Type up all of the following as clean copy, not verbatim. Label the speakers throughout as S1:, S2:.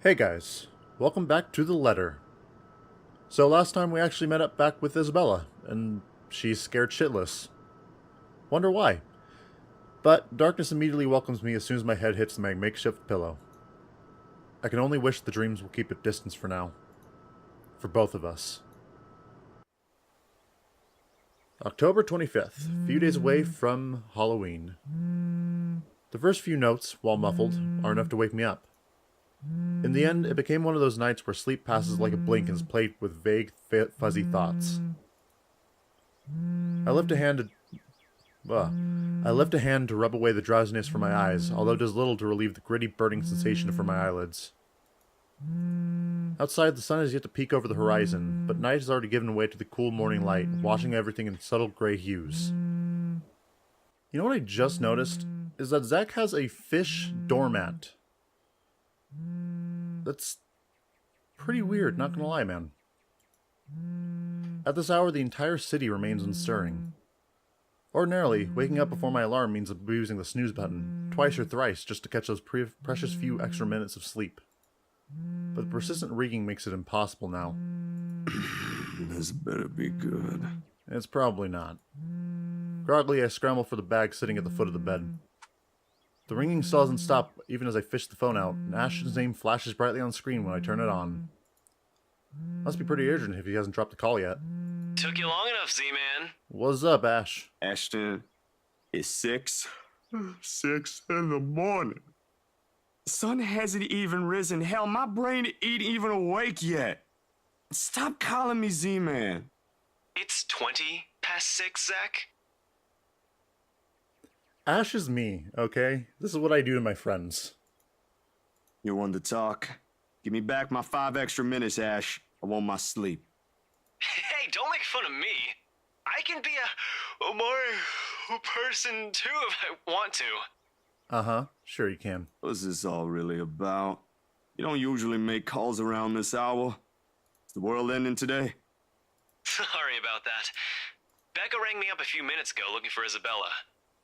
S1: Hey guys, welcome back to the letter. So last time we actually met up back with Isabella, and she's scared shitless. Wonder why. But darkness immediately welcomes me as soon as my head hits my makeshift pillow. I can only wish the dreams will keep at distance for now. For both of us. October 25th, a few days away from Halloween. The first few notes, while muffled, are enough to wake me up. In the end, it became one of those nights where sleep passes like a blink and is plagued with vague, fuzzy thoughts. I lift a hand to rub away the drowsiness from my eyes, although it does little to relieve the gritty, burning sensation from my eyelids. Outside, the sun has yet to peek over the horizon, but night has already given way to the cool morning light, washing everything in subtle gray hues. You know what I just noticed? Is that Zach has a fish doormat. That's pretty weird, not gonna lie, man. At this hour, the entire city remains unstirring. Ordinarily, waking up before my alarm means abusing the snooze button, twice or thrice, just to catch those precious few extra minutes of sleep. But the persistent reeking makes it impossible now.
S2: This better be good.
S1: It's probably not. Groggily, I scramble for the bag sitting at the foot of the bed. The ringing still doesn't stop even as I fish the phone out, and Ashton's name flashes brightly on the screen when I turn it on. Must be pretty urgent if he hasn't dropped the call yet.
S3: Took you long enough, Z-Man.
S1: What's up, Ash?
S2: Ashton, it's 6 in the morning. Sun hasn't even risen. Hell, my brain ain't even awake yet. Stop calling me Z-Man.
S3: It's 20 past 6, Zach.
S1: Ash is me, okay? This is what I do to my friends.
S2: You want to talk? Give me back my 5 extra minutes, Ash. I want my sleep.
S3: Hey, don't make fun of me. I can be a more person too if I want to.
S1: Uh-huh, sure you can.
S2: What's this all really about? You don't usually make calls around this hour. Is the world ending today?
S3: Sorry about that. Becca rang me up a few minutes ago looking for Isabella.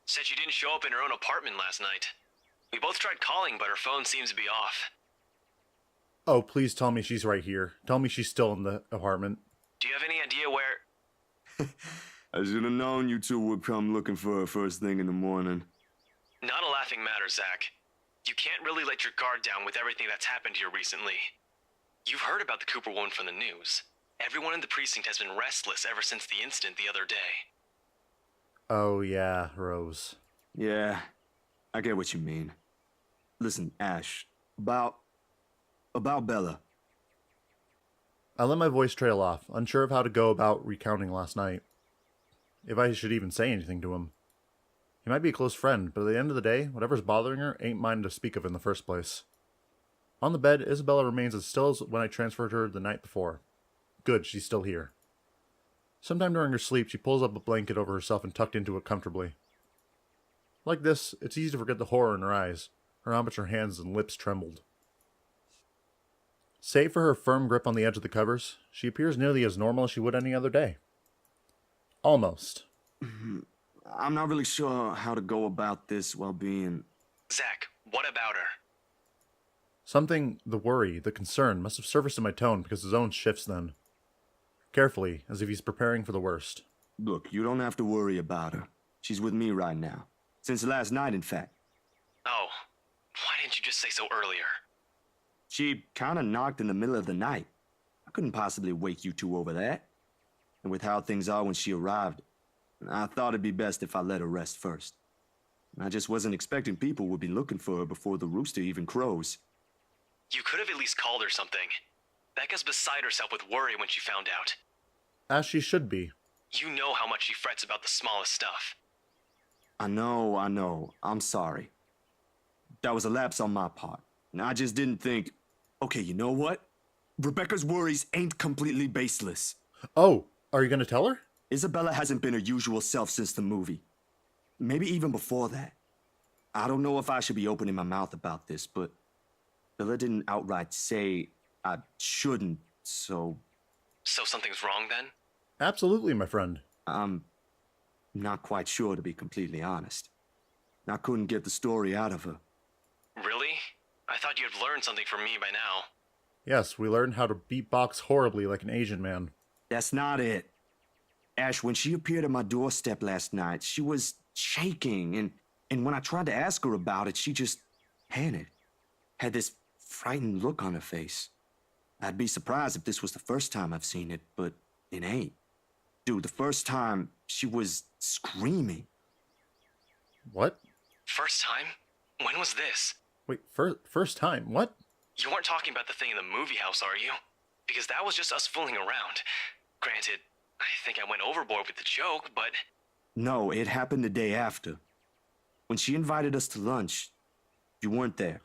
S3: Said she didn't show up in her own apartment last night. We both tried calling, but her phone seems to be off.
S1: Oh, please tell me she's right here. Tell me she's still in the apartment.
S3: Do you have any idea where...
S2: I should have known you two would come looking for her first thing in the morning.
S3: Not a laughing matter, Zach. You can't really let your guard down with everything that's happened here recently. You've heard about the Cooper woman from the news. Everyone in the precinct has been restless ever since the incident the other day.
S1: Oh yeah, Rose.
S2: Yeah, I get what you mean. Listen, Ash, about Bella.
S1: I let my voice trail off, unsure of how to go about recounting last night. If I should even say anything to him. He might be a close friend, but at the end of the day, whatever's bothering her ain't mine to speak of in the first place. On the bed, Isabella remains as still as when I transferred her the night before. Good, she's still here. Sometime during her sleep, she pulls up a blanket over herself and tucked into it comfortably. Like this, it's easy to forget the horror in her eyes, or how much her hands and lips trembled. Save for her firm grip on the edge of the covers, she appears nearly as normal as she would any other day. Almost.
S2: I'm not really sure how to go about this while being...
S3: Zach, what about her?
S1: Something, the worry, the concern, must have surfaced in my tone because his own shifts then. Carefully, as if he's preparing for the worst.
S2: Look, you don't have to worry about her. She's with me right now. Since last night, in fact.
S3: Oh, why didn't you just say so earlier?
S2: She kinda knocked in the middle of the night. I couldn't possibly wake you two over that. And with how things are when she arrived, I thought it'd be best if I let her rest first. I just wasn't expecting people would be looking for her before the rooster even crows.
S3: You could have at least called her something. Becca's beside herself with worry when she found out.
S1: As she should be.
S3: You know how much she frets about the smallest stuff.
S2: I know. I'm sorry. That was a lapse on my part. And I just didn't think, okay, you know what? Rebecca's worries ain't completely baseless.
S1: Oh, are you gonna tell her?
S2: Isabella hasn't been her usual self since the movie. Maybe even before that. I don't know if I should be opening my mouth about this, but Bella didn't outright say I shouldn't, so...
S3: So something's wrong then?
S1: Absolutely, my friend.
S2: I'm not quite sure, to be completely honest. I couldn't get the story out of her.
S3: Really? I thought you had learned something from me by now.
S1: Yes, we learned how to beatbox horribly like an Asian man.
S2: That's not it. Ash, when she appeared at my doorstep last night, she was shaking, and when I tried to ask her about it, she just panicked. Had this frightened look on her face. I'd be surprised if this was the first time I've seen it, but it ain't. Dude, the first time, she was screaming.
S1: What?
S3: First time? When was this?
S1: Wait, first time? What?
S3: You weren't talking about the thing in the movie house, are you? Because that was just us fooling around. Granted, I think I went overboard with the joke, but...
S2: No, it happened the day after. When she invited us to lunch, you weren't there.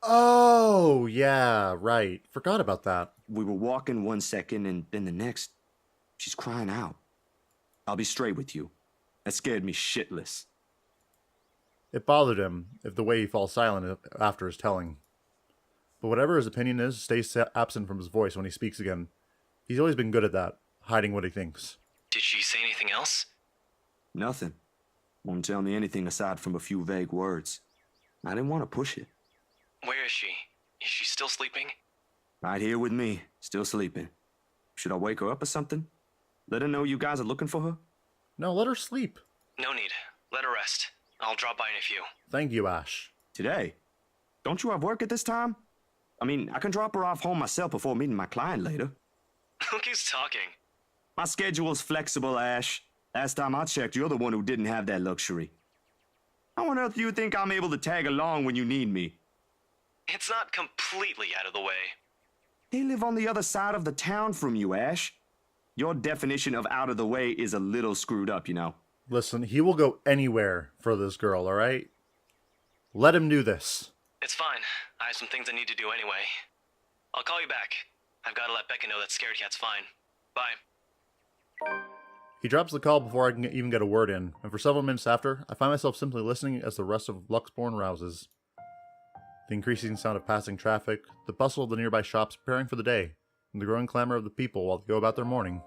S1: Oh, yeah, right. Forgot about that.
S2: We were walking 1 second, and then the next, she's crying out. I'll be straight with you. That scared me shitless.
S1: It bothered him if the way he falls silent after his telling. But whatever his opinion is, stays absent from his voice when he speaks again. He's always been good at that, hiding what he thinks.
S3: Did she say anything else?
S2: Nothing. Won't tell me anything aside from a few vague words. I didn't want to push it.
S3: Where is she? Is she still sleeping?
S2: Right here with me, still sleeping. Should I wake her up or something? Let her know you guys are looking for her?
S1: No, let her sleep.
S3: No need. Let her rest. I'll drop by in a few.
S1: Thank you, Ash.
S2: Today? Don't you have work at this time? I mean, I can drop her off home myself before meeting my client later.
S3: Look who's talking.
S2: My schedule's flexible, Ash. Last time I checked, you're the one who didn't have that luxury. How on earth do you think I'm able to tag along when you need me?
S3: It's not completely out of the way.
S2: They live on the other side of the town from you, Ash. Your definition of out of the way is a little screwed up, you know.
S1: Listen, he will go anywhere for this girl, alright? Let him do this.
S3: It's fine. I have some things I need to do anyway. I'll call you back. I've got to let Becca know that Scared Cat's fine. Bye.
S1: He drops the call before I can even get a word in, and for several minutes after, I find myself simply listening as the rest of Luxborn rouses. The increasing sound of passing traffic, the bustle of the nearby shops preparing for the day, and the growing clamor of the people while they go about their morning.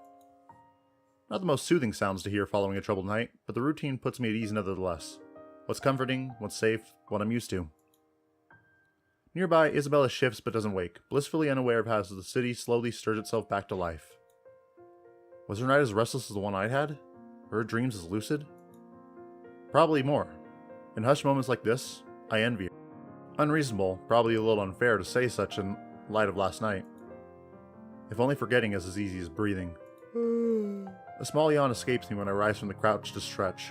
S1: Not the most soothing sounds to hear following a troubled night, but the routine puts me at ease nevertheless. What's comforting, what's safe, what I'm used to. Nearby, Isabella shifts but doesn't wake, blissfully unaware of how the city slowly stirs itself back to life. Was her night as restless as the one I'd had? Were her dreams as lucid? Probably more. In hushed moments like this, I envy her. Unreasonable, probably a little unfair to say such in light of last night. If only forgetting is as easy as breathing. A small yawn escapes me when I rise from the couch to stretch.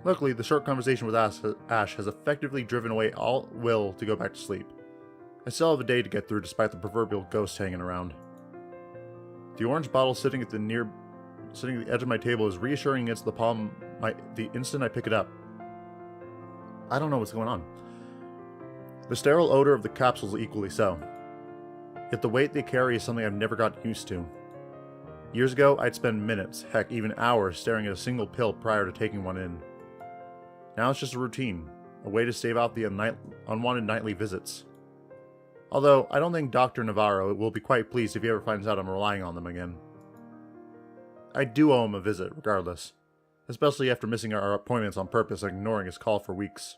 S1: Luckily, the short conversation with Ash has effectively driven away all will to go back to sleep. I still have a day to get through despite the proverbial ghost hanging around. The orange bottle sitting at the edge of my table is reassuring against the palm the instant I pick it up. I don't know what's going on. The sterile odor of the capsules equally so. Yet the weight they carry is something I've never gotten used to. Years ago, I'd spend minutes, heck even hours, staring at a single pill prior to taking one in. Now it's just a routine, a way to stave out the unwanted nightly visits. Although, I don't think Dr. Navarro will be quite pleased if he ever finds out I'm relying on them again. I do owe him a visit, regardless. Especially after missing our appointments on purpose and ignoring his call for weeks.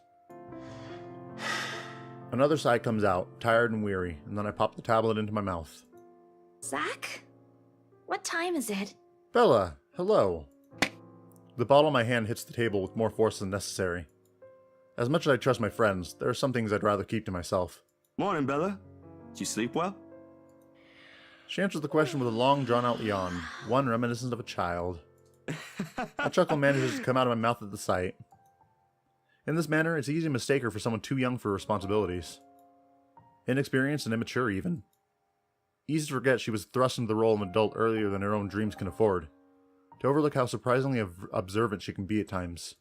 S1: Another sigh comes out, tired and weary, and then I pop the tablet into my mouth.
S4: Zach? What time is it?
S1: Bella, hello. The bottle in my hand hits the table with more force than necessary. As much as I trust my friends, there are some things I'd rather keep to myself.
S2: Morning, Bella. Did you sleep well?
S1: She answers the question with a long, drawn-out yawn, one reminiscent of a child. A chuckle manages to come out of my mouth at the sight. In this manner, it's easy to mistake her for someone too young for responsibilities. Inexperienced and immature, even. Easy to forget she was thrust into the role of an adult earlier than her own dreams can afford. To overlook how surprisingly observant she can be at times.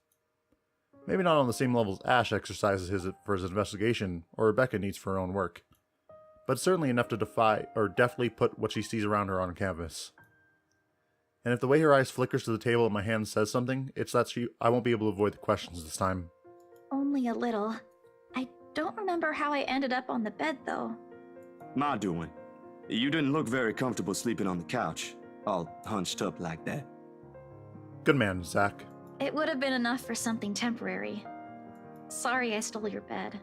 S1: Maybe not on the same level as Ash exercises for his investigation, or Rebecca needs for her own work. But certainly enough to defy, or deftly put what she sees around her on canvas. And if the way her eyes flickers to the table in my hand says something, it's that I won't be able to avoid the questions this time.
S4: Only a little. I don't remember how I ended up on the bed, though.
S2: My doing. You didn't look very comfortable sleeping on the couch, all hunched up like that.
S1: Good man, Zach.
S4: It would have been enough for something temporary. Sorry I stole your bed.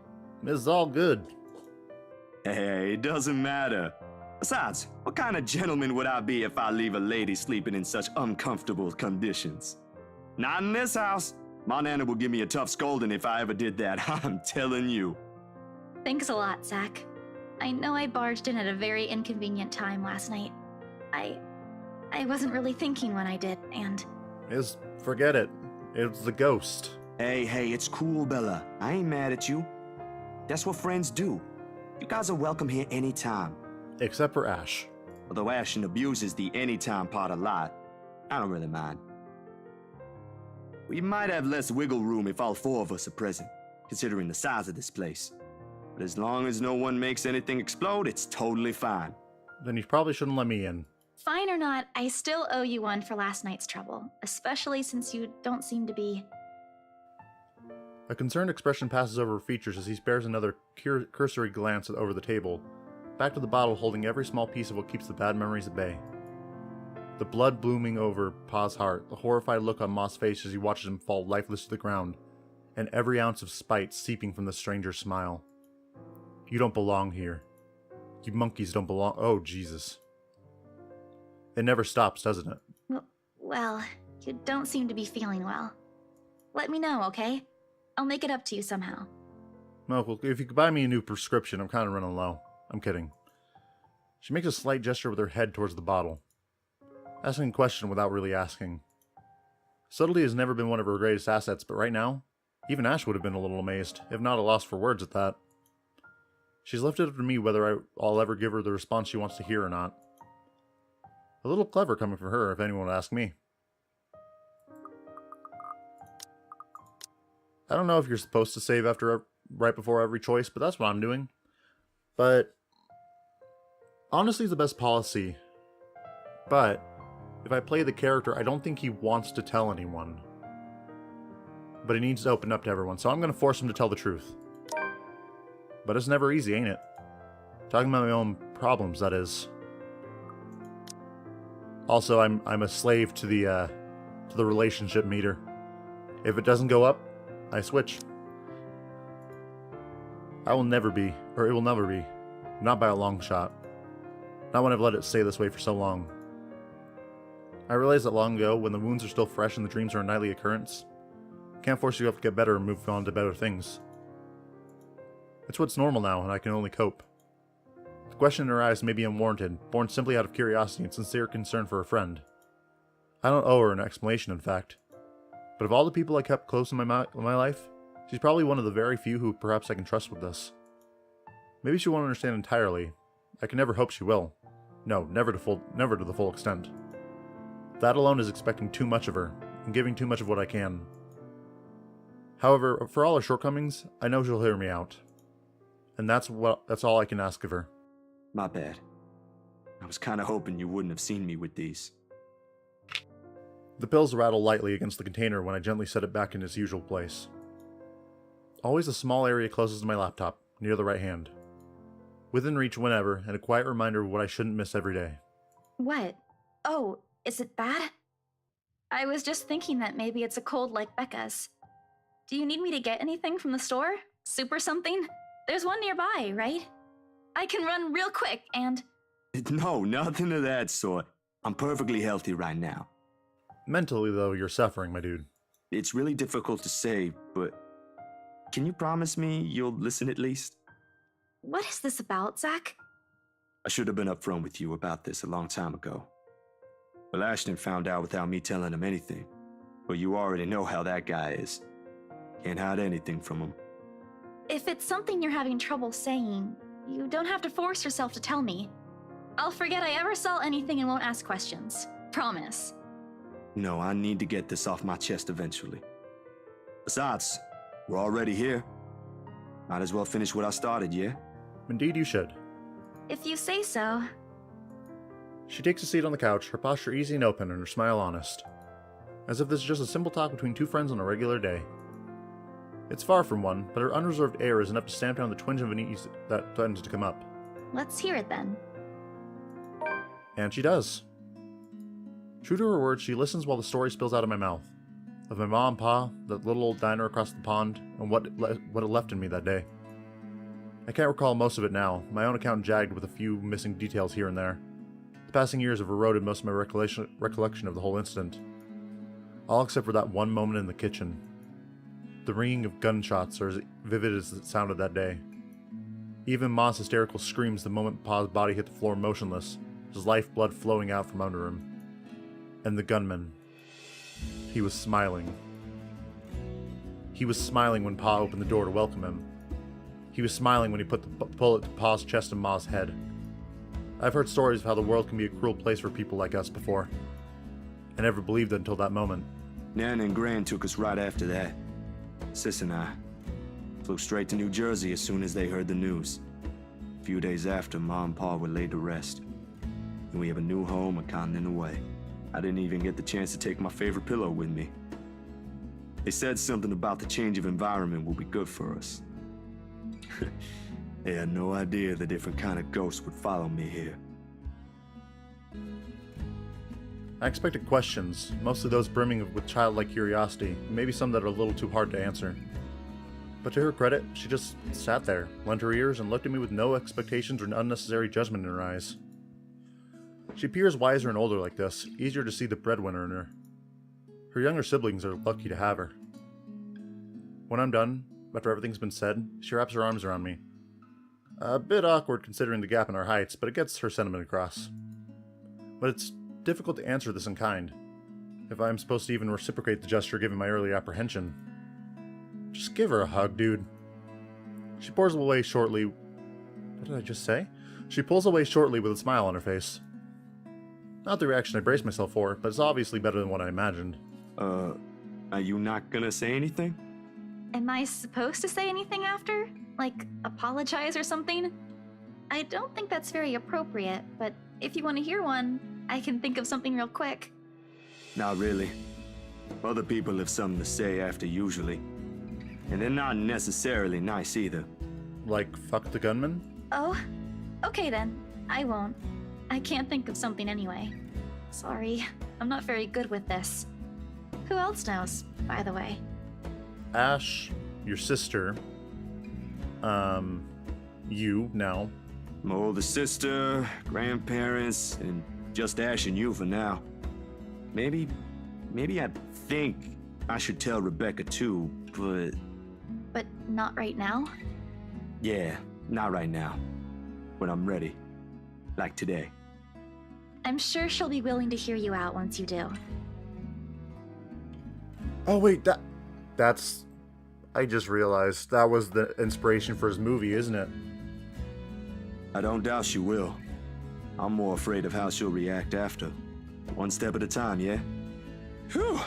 S1: This is all good.
S2: Hey, it doesn't matter. Besides, what kind of gentleman would I be if I leave a lady sleeping in such uncomfortable conditions? Not in this house. My nana will give me a tough scolding if I ever did that, I'm telling you.
S4: Thanks a lot, Zach. I know I barged in at a very inconvenient time last night. I wasn't really thinking when I did, and...
S1: Forget it. It's the ghost.
S2: Hey, it's cool, Bella. I ain't mad at you. That's what friends do. You guys are welcome here anytime.
S1: Except for Ash.
S2: Although Ashton abuses the anytime part a lot, I don't really mind. We might have less wiggle room if all four of us are present, considering the size of this place. But as long as no one makes anything explode, it's totally fine.
S1: Then you probably shouldn't let me in.
S4: Fine or not, I still owe you one for last night's trouble, especially since you don't seem to be...
S1: A concerned expression passes over her features as he spares another cursory glance over the table, back to the bottle holding every small piece of what keeps the bad memories at bay. The blood blooming over Pa's heart, the horrified look on Ma's face as he watches him fall lifeless to the ground, and every ounce of spite seeping from the stranger's smile. You don't belong here. You monkeys don't belong— oh, Jesus. It never stops, doesn't it?
S4: Well, you don't seem to be feeling well. Let me know, okay? I'll make it up to you somehow.
S1: Well, if you could buy me a new prescription, I'm kind of running low. I'm kidding. She makes a slight gesture with her head towards the bottle, asking a question without really asking. Subtlety has never been one of her greatest assets, but right now, even Ash would have been a little amazed, if not a loss for words at that. She's left it up to me whether I'll ever give her the response she wants to hear or not. A little clever coming from her, if anyone would ask me. I don't know if you're supposed to save right before every choice, but that's what I'm doing. But honestly, it's the best policy. But if I play the character, I don't think he wants to tell anyone. But he needs to open up to everyone, so I'm going to force him to tell the truth. But it's never easy, ain't it? Talking about my own problems, that is. Also, I'm a slave to the relationship meter. If it doesn't go up, I switch. I will never be, or it will never be. Not by a long shot. Not when I've let it stay this way for so long. I realized that long ago, when the wounds are still fresh and the dreams are a nightly occurrence. Can't force you to get better and move on to better things. It's what's normal now, and I can only cope. The question in her eyes may be unwarranted, born simply out of curiosity and sincere concern for a friend. I don't owe her an explanation, in fact. But of all the people I kept close in my life, she's probably one of the very few who perhaps I can trust with this. Maybe she won't understand entirely. I can never hope she will. No, never to the full extent. That alone is expecting too much of her, and giving too much of what I can. However, for all her shortcomings, I know she'll hear me out. And that's all I can ask of her.
S2: My bad. I was kinda hoping you wouldn't have seen me with these.
S1: The pills rattle lightly against the container when I gently set it back in its usual place. Always a small area closest to my laptop, near the right hand. Within reach whenever, and a quiet reminder of what I shouldn't miss every day.
S4: What? Oh, is it bad? I was just thinking that maybe it's a cold like Becca's. Do you need me to get anything from the store? Soup or something? There's one nearby, right? I can run real quick and...
S2: No, nothing of that sort. I'm perfectly healthy right now.
S1: Mentally, though, you're suffering, my dude.
S2: It's really difficult to say, but can you promise me you'll listen at least?
S4: What is this about, Zach?
S2: I should have been upfront with you about this a long time ago. Well, Ashton found out without me telling him anything. But you already know how that guy is. Can't hide anything from him.
S4: If it's something you're having trouble saying, you don't have to force yourself to tell me. I'll forget I ever saw anything and won't ask questions. Promise.
S2: No, I need to get this off my chest eventually. Besides, we're already here. Might as well finish what I started, yeah?
S1: Indeed you should.
S4: If you say so.
S1: She takes a seat on the couch, her posture easy and open and her smile honest. As if this is just a simple talk between two friends on a regular day. It's far from one, but her unreserved air is enough to stamp down the twinge of unease that threatens to come up.
S4: Let's hear it then.
S1: And she does. True to her word, she listens while the story spills out of my mouth. Of my mom and pa, that little old diner across the pond, and what it left in me that day. I can't recall most of it now, my own account jagged with a few missing details here and there. The passing years have eroded most of my recollection of the whole incident. All except for that one moment in the kitchen. The ringing of gunshots are as vivid as it sounded that day. Even Ma's hysterical screams the moment Pa's body hit the floor motionless, his lifeblood flowing out from under him. And the gunman. He was smiling. He was smiling when Pa opened the door to welcome him. He was smiling when he put the bullet to Pa's chest and Ma's head. I've heard stories of how the world can be a cruel place for people like us before. I never believed it until that moment.
S2: Nan and Gran took us right after that. Sis and I flew straight to New Jersey as soon as they heard the news. A few days after, Ma and Pa were laid to rest. And we have a new home a continent away. I didn't even get the chance to take my favorite pillow with me. They said something about the change of environment will be good for us. They had no idea the different kind of ghosts would follow me here.
S1: I expected questions, mostly those brimming with childlike curiosity, maybe some that are a little too hard to answer. But to her credit, she just sat there, lent her ears, and looked at me with no expectations or unnecessary judgment in her eyes. She appears wiser and older like this, easier to see the breadwinner in her. Her younger siblings are lucky to have her. When I'm done, after everything's been said, she wraps her arms around me. A bit awkward considering the gap in our heights, but it gets her sentiment across. But it's difficult to answer this in kind, if I'm supposed to even reciprocate the gesture given my early apprehension. Just give her a hug, dude. She pulls away shortly. What did I just say? She pulls away shortly with a smile on her face. Not the reaction I braced myself for, but it's obviously better than what I imagined.
S2: Are you not gonna say anything?
S4: Am I supposed to say anything after? Like, apologize or something? I don't think that's very appropriate, but if you want to hear one, I can think of something real quick.
S2: Not really. Other people have something to say after usually. And they're not necessarily nice either.
S1: Like, fuck the gunman?
S4: Oh, okay then. I won't. I can't think of something anyway. Sorry, I'm not very good with this. Who else knows, by the way?
S1: Ash, your sister, you now.
S2: My older sister, grandparents, and just Ash and you for now. Maybe I think I should tell Rebecca too, but...
S4: But not right now?
S2: Yeah, not right now. When I'm ready. Like today.
S4: I'm sure she'll be willing to hear you out once you do.
S1: Oh wait, that's... I just realized that was the inspiration for his movie, isn't it?
S2: I don't doubt she will. I'm more afraid of how she'll react after. One step at a time, yeah? Whew!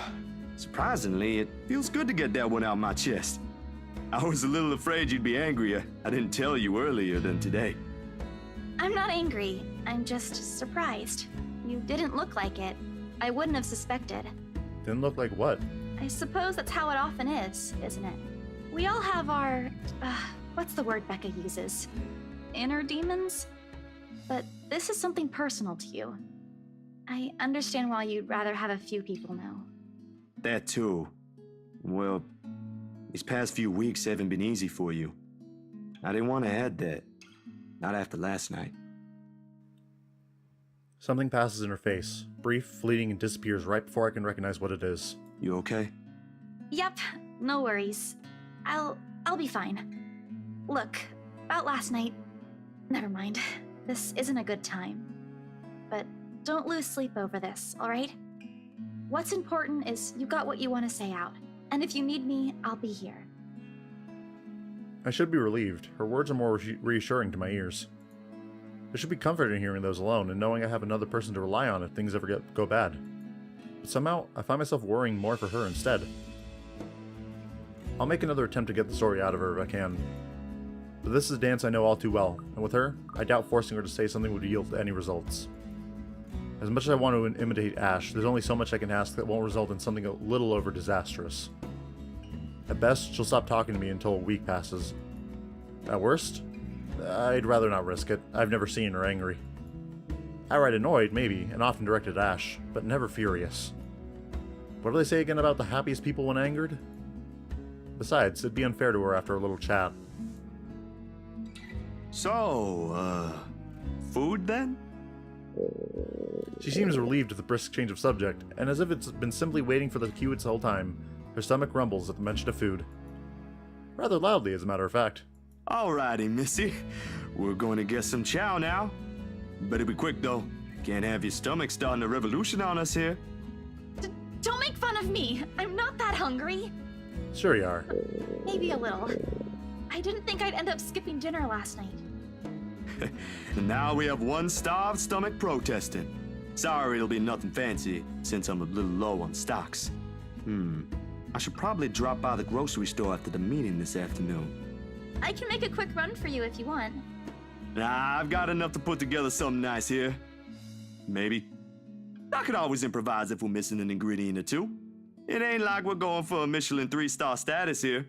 S2: Surprisingly, it feels good to get that one out my chest. I was a little afraid you'd be angrier. I didn't tell you earlier than today.
S4: I'm not angry. I'm just surprised. You didn't look like it. I wouldn't have suspected.
S1: Didn't look like what?
S4: I suppose that's how it often is, isn't it? We all have our... what's the word Becca uses? Inner demons? But this is something personal to you. I understand why you'd rather have a few people know.
S2: That too. Well, these past few weeks haven't been easy for you. I didn't want to add that. Not after last night.
S1: Something passes in her face, brief, fleeting, and disappears right before I can recognize what it is.
S2: You okay?
S4: Yep, no worries. I'll be fine. Look, about last night... Never mind. This isn't a good time. But don't lose sleep over this, alright? What's important is you got what you want to say out. And if you need me, I'll be here.
S1: I should be relieved. Her words are more reassuring to my ears. There should be comfort in hearing those alone and knowing I have another person to rely on if things ever go bad. But somehow, I find myself worrying more for her instead. I'll make another attempt to get the story out of her if I can. But this is a dance I know all too well, and with her, I doubt forcing her to say something would yield any results. As much as I want to imitate Ash, there's only so much I can ask that won't result in something a little over disastrous. At best, she'll stop talking to me until a week passes. At worst, I'd rather not risk it. I've never seen her angry. Outright annoyed, maybe, and often directed at Ash, but never furious. What do they say again about the happiest people when angered? Besides, it'd be unfair to her after a little chat.
S2: So, food then?
S1: She seems relieved at the brisk change of subject, and as if it's been simply waiting for the cue its whole time, her stomach rumbles at the mention of food. Rather loudly, as a matter of fact.
S2: Alrighty, Missy. We're going to get some chow now. Better be quick, though. Can't have your stomach starting a revolution on us here.
S4: Don't make fun of me. I'm not that hungry.
S1: Sure you are.
S4: Maybe a little. I didn't think I'd end up skipping dinner last night.
S2: And now we have one starved stomach protesting. Sorry, it'll be nothing fancy, since I'm a little low on stocks. I should probably drop by the grocery store after the meeting this afternoon.
S4: I can make a quick run for you if you want.
S2: Nah, I've got enough to put together something nice here. Maybe. I could always improvise if we're missing an ingredient or two. It ain't like we're going for a Michelin 3-star status here.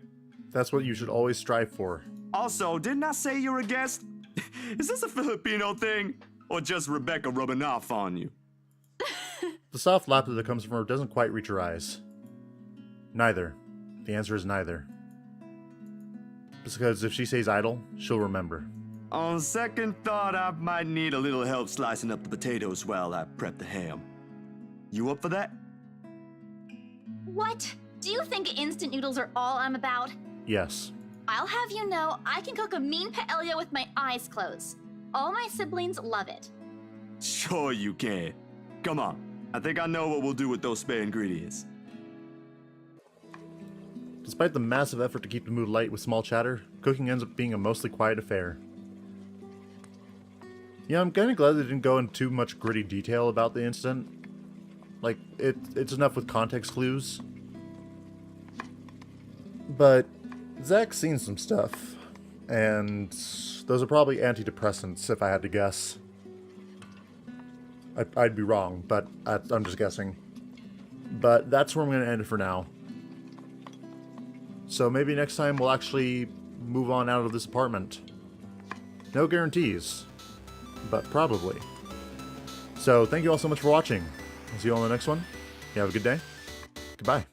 S1: That's what you should always strive for.
S2: Also, didn't I say you're a guest? Is this a Filipino thing? Or just Rebecca rubbing off on you?
S1: The soft laughter that comes from her doesn't quite reach her eyes. Neither. The answer is neither. Because if she stays idle, she'll remember.
S2: On second thought, I might need a little help slicing up the potatoes while I prep the ham. You up for that?
S4: What? Do you think instant noodles are all I'm about?
S1: Yes.
S4: I'll have you know I can cook a mean paella with my eyes closed. All my siblings love it.
S2: Sure you can. Come on. I think I know what we'll do with those spare ingredients.
S1: Despite the massive effort to keep the mood light with small chatter, cooking ends up being a mostly quiet affair. Yeah, I'm kinda glad they didn't go into too much gritty detail about the incident. Like, it's enough with context clues. But Zach's seen some stuff, and those are probably antidepressants if I had to guess. I'd be wrong, but I'm just guessing. But that's where I'm going to end it for now. So maybe next time we'll actually move on out of this apartment. No guarantees, but probably. So thank you all so much for watching. I'll see you all in the next one. You have a good day. Goodbye.